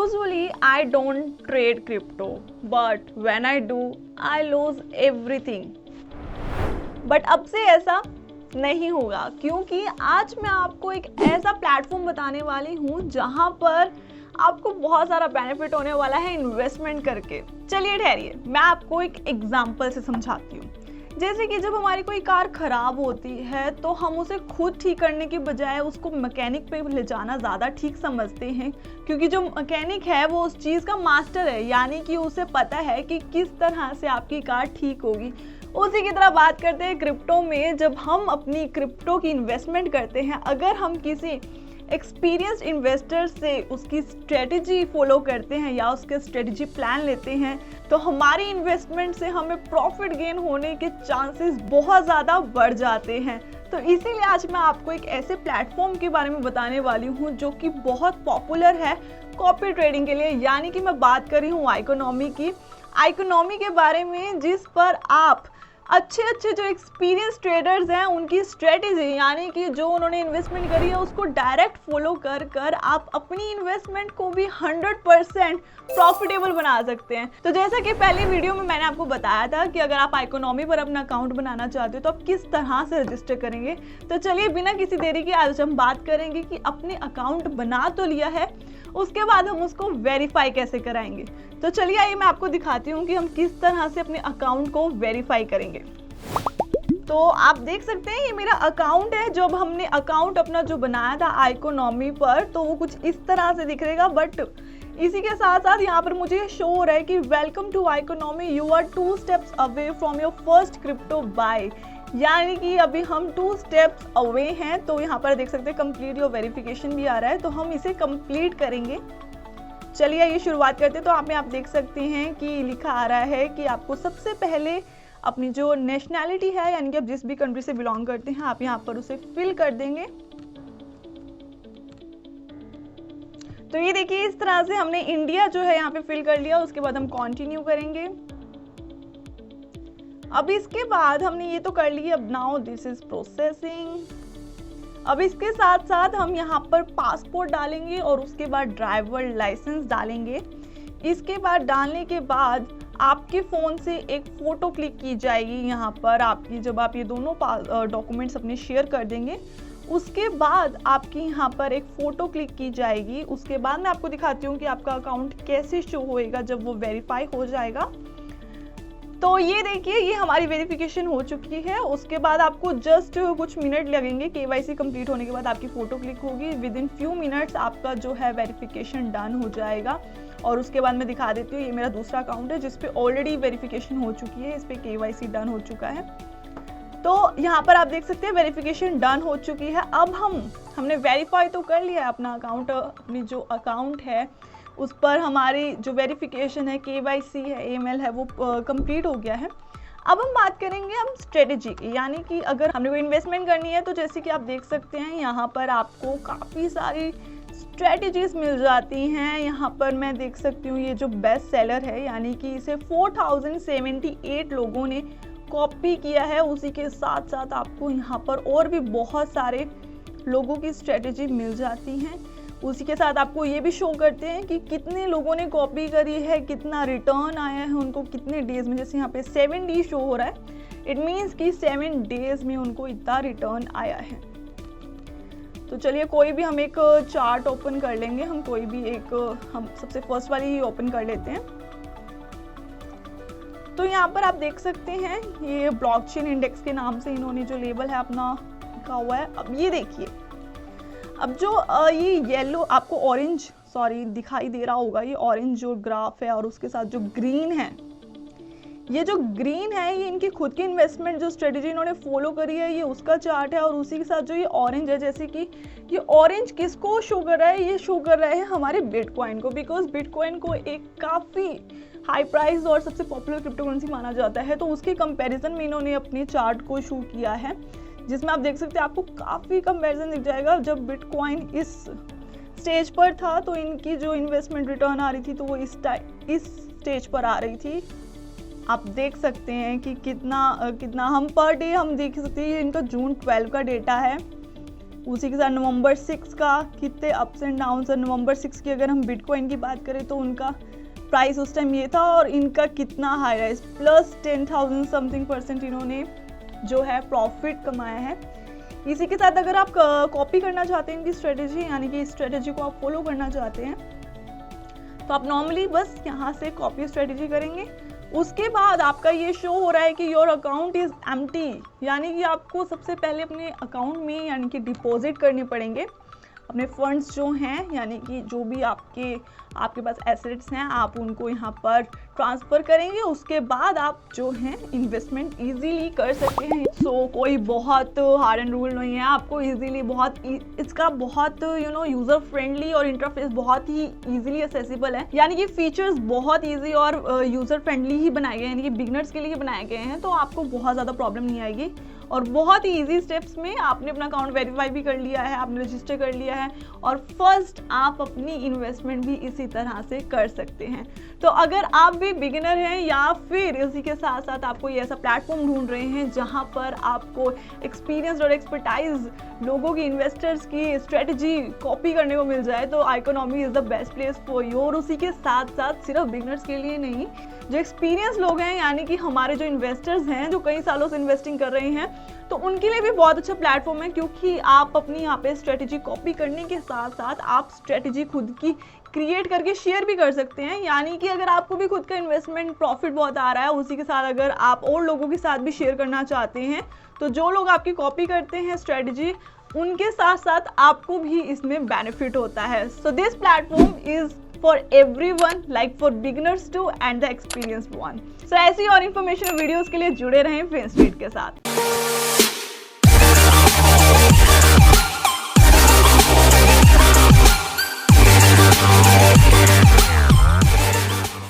Usually, I don't trade crypto, but when I do, I lose everything. But अब से ऐसा नहीं होगा, क्योंकि आज मैं आपको एक ऐसा प्लेटफॉर्म बताने वाली हूँ जहाँ पर आपको बहुत सारा बेनिफिट होने वाला है इन्वेस्टमेंट करके। चलिए ठहरिए, मैं आपको एक एग्जांपल से समझाती हूँ। जैसे कि जब हमारी कोई कार खराब होती है तो हम उसे खुद ठीक करने के बजाय उसको मैकेनिक पे ले जाना ज़्यादा ठीक समझते हैं, क्योंकि जो मैकेनिक है वो उस चीज़ का मास्टर है, यानी कि उसे पता है कि किस तरह से आपकी कार ठीक होगी। उसी की तरह बात करते हैं क्रिप्टो में। जब हम अपनी क्रिप्टो की इन्वेस्टमेंट करते हैं, अगर हम किसी एक्सपीरियंस्ड इन्वेस्टर से उसकी स्ट्रेटजी फॉलो करते हैं या उसके स्ट्रेटजी प्लान लेते हैं, तो हमारी इन्वेस्टमेंट से हमें प्रॉफिट गेन होने के चांसेस बहुत ज़्यादा बढ़ जाते हैं। तो इसीलिए आज मैं आपको एक ऐसे प्लेटफॉर्म के बारे में बताने वाली हूँ जो कि बहुत पॉपुलर है कॉपी ट्रेडिंग के लिए, यानी कि मैं बात कर रही हूँ आइकोनॉमी की। आइकोनॉमी के बारे में, जिस पर आप अच्छे जो एक्सपीरियंस ट्रेडर्स हैं उनकी स्ट्रेटेजी, यानी कि जो उन्होंने इन्वेस्टमेंट करी है उसको डायरेक्ट फॉलो कर आप अपनी इन्वेस्टमेंट को भी 100% प्रॉफिटेबल बना सकते हैं। तो जैसा कि पहले वीडियो में मैंने आपको बताया था कि अगर आप आइकोनॉमी पर अपना अकाउंट बनाना चाहते हो तो आप किस तरह से रजिस्टर करेंगे। तो चलिए बिना किसी देरी के आज हम बात करेंगे कि अपने अकाउंट बना तो लिया है, उसके बाद हम उसको वेरीफाई कैसे कराएंगे। तो चलिए आइए मैं आपको दिखाती हूँ कि हम किस तरह से अपने अकाउंट को वेरीफाई करेंगे। तो आप देख सकते हैं ये मेरा अकाउंट है। जब हमने अकाउंट अपना जो बनाया था आइकोनॉमी पर, तो वो कुछ इस तरह से दिख रहेगा, बट इसी के साथ साथ यहाँ पर मुझे शो हो रहा है कि welcome to Iconomy, you are 2 steps away from your first crypto buy, यानी कि अभी हम 2 स्टेप्स अवे हैं। तो यहाँ पर देख सकते हैं कंप्लीट योर वेरिफिकेशन भी आ रहा है, तो हम इसे कंप्लीट करेंगे। चलिए ये शुरुआत करते हैं। तो आप देख सकते हैं कि लिखा आ रहा है कि आपको सबसे पहले अपनी जो नेशनैलिटी है, यानी कि आप जिस भी कंट्री से बिलोंग करते हैं, आप यहाँ पर उसे फिल कर देंगे। तो ये देखिए इस तरह से हमने इंडिया जो है यहाँ पे फिल कर लिया। उसके बाद हम कंटिन्यू करेंगे। अब इसके बाद हमने ये तो कर लिया, अब नाउ दिस इज प्रोसेसिंग। अब इसके साथ साथ हम यहाँ पर पासपोर्ट डालेंगे और उसके बाद ड्राइवर लाइसेंस डालेंगे। इसके बाद डालने के बाद आपके फ़ोन से एक फ़ोटो क्लिक की जाएगी यहाँ पर आपकी, जब आप ये दोनों डॉक्यूमेंट्स अपने शेयर कर देंगे, उसके बाद आपकी यहाँ पर एक फ़ोटो क्लिक की जाएगी। उसके बाद मैं आपको दिखाती हूँ कि आपका अकाउंट कैसे शो होएगा जब वो वेरीफाई हो जाएगा। तो ये देखिए ये हमारी वेरिफिकेशन हो चुकी है। उसके बाद आपको जस्ट कुछ मिनट लगेंगे, केवाईसी कंप्लीट होने के बाद आपकी फ़ोटो क्लिक होगी। विद इन फ्यू मिनट्स आपका जो है वेरिफिकेशन डन हो जाएगा। और उसके बाद मैं दिखा देती हूँ, ये मेरा दूसरा अकाउंट है जिस पे ऑलरेडी वेरिफिकेशन हो चुकी है, इस पे केवाईसी डन हो चुका है। तो यहाँ पर आप देख सकते हैं वेरिफिकेशन डन हो चुकी है। अब हमने वेरीफाई तो कर लिया है अपना अकाउंट, अपनी जो अकाउंट है उस पर हमारी जो वेरिफिकेशन है, केवाईसी है, AML है, वो कंप्लीट हो गया है। अब हम बात करेंगे हम स्ट्रेटेजी की, यानी कि अगर हमने कोई इन्वेस्टमेंट करनी है तो जैसे कि आप देख सकते हैं यहाँ पर आपको काफ़ी सारी स्ट्रेटजीज मिल जाती हैं। यहाँ पर मैं देख सकती हूँ ये जो बेस्ट सेलर है, यानी कि इसे 4078 लोगों ने कॉपी किया है। उसी के साथ साथ आपको यहाँ पर और भी बहुत सारे लोगों की स्ट्रेटजी मिल जाती हैं। उसी के साथ आपको ये भी शो करते हैं कि कितने लोगों ने कॉपी करी है, कितना रिटर्न आया है उनको, कितने डेज में। जैसे यहाँ पे 7 डेज शो हो रहा है, इट मीन्स कि 7 डेज में उनको इतना रिटर्न आया है। तो चलिए कोई भी हम एक चार्ट ओपन कर लेंगे। हम कोई भी एक, हम सबसे फर्स्ट वाली ही ओपन कर लेते हैं। तो यहाँ पर आप देख सकते हैं ये ब्लॉकचेन इंडेक्स के नाम से इन्होंने जो लेबल है अपना लिखा हुआ है। अब ये देखिए, अब जो ये येलो आपको ऑरेंज दिखाई दे रहा होगा, ये ऑरेंज जो ग्राफ है और उसके साथ जो ग्रीन है, ये जो ग्रीन है ये इनकी खुद की इन्वेस्टमेंट जो स्ट्रेटेजी इन्होंने फॉलो करी है, ये उसका चार्ट है। और उसी के साथ जो ये ऑरेंज है, जैसे कि ये ऑरेंज किसको शो कर रहा है, ये शो कर रहा है हमारे बिटकॉइन को, बिकॉज बिटकॉइन को एक काफ़ी हाई प्राइस और सबसे पॉपुलर क्रिप्टो करेंसी माना जाता है। तो उसके कंपैरिजन में इन्होंने अपने चार्ट को शो किया है, जिसमें आप देख सकते हैं आपको काफ़ी कंपैरिजन दिख जाएगा। जब बिटकॉइन इस स्टेज पर था तो इनकी जो इन्वेस्टमेंट रिटर्न आ रही थी तो वो इस स्टेज पर आ रही थी। आप देख सकते हैं कि कितना हम पर डे हम देख सकते हैं। इनका जून 12 का डेटा है उसी के साथ नवंबर 6 का कितने अप्स एंड डाउन्स है। नवंबर 6 की अगर हम बिटकॉइन की बात करें तो उनका प्राइस उस टाइम ये था और इनका कितना हाई राइज, प्लस 10,000 समथिंग % इन्होंने जो है प्रॉफिट कमाया है। इसी के साथ अगर आप कॉपी करना चाहते हैं इनकी स्ट्रेटेजी, यानी कि इस स्ट्रेटेजी को आप फॉलो करना चाहते हैं, तो आप नॉर्मली बस यहाँ से कॉपी स्ट्रेटेजी करेंगे। उसके बाद आपका ये शो हो रहा है कि योर अकाउंट इज एम्प्टी, यानी कि आपको सबसे पहले अपने अकाउंट में यानी कि डिपॉजिट करने पड़ेंगे अपने फंड्स जो हैं, यानी कि जो भी आपके पास एसेट्स हैं आप उनको यहाँ पर ट्रांसफ़र करेंगे। उसके बाद आप जो हैं इन्वेस्टमेंट इजीली कर सकते हैं। सो कोई बहुत हार्ड एंड रूल नहीं है, आपको इजीली इसका बहुत यूज़र फ्रेंडली और इंटरफेस बहुत ही इजीली एक्सेसिबल है, यानी कि फीचर्स बहुत इजी और यूज़र फ्रेंडली ही बनाए गए हैं, यानी कि बिगनर्स के लिए बनाए गए हैं। तो आपको बहुत ज़्यादा प्रॉब्लम नहीं आएगी और बहुत ही इजी स्टेप्स में आपने अपना अकाउंट वेरीफाई भी कर लिया है, आपने रजिस्टर कर लिया है और फर्स्ट आप अपनी इन्वेस्टमेंट भी इसी तरह से कर सकते हैं। तो अगर आप भी बिगिनर हैं या फिर इसी के साथ साथ आप कोई ऐसा प्लेटफॉर्म ढूंढ रहे हैं जहां पर आपको एक्सपीरियंस और एक्सपर्टाइज लोगों की, इन्वेस्टर्स की स्ट्रेटजी कॉपी करने को मिल जाए, तो economy is the best place for you. और उसी के साथ साथ सिर्फ बिगिनर्स के लिए नहीं, जो एक्सपीरियंस लोग हैं यानी कि हमारे जो इन्वेस्टर्स हैं जो कई सालों से इन्वेस्टिंग कर रहे हैं, तो उनके लिए भी बहुत अच्छा प्लेटफॉर्म है, क्योंकि आप अपनी यहाँ पे स्ट्रेटजी कॉपी करने के साथ साथ आप स्ट्रेटजी खुद की क्रिएट करके शेयर भी कर सकते हैं। यानी कि अगर आपको भी खुद का इन्वेस्टमेंट प्रॉफिट बहुत आ रहा है, उसी के साथ अगर आप और लोगों के साथ भी शेयर करना चाहते हैं, तो जो लोग आपकी कॉपी करते हैं स्ट्रेटजी, उनके साथ साथ आपको भी इसमें बेनिफिट होता है। So this platform is for everyone, like for beginners too and the experienced one. So ऐसी और इन्फॉर्मेशन वीडियोस के लिए जुड़े रहें फिनस्ट्रीट के साथ।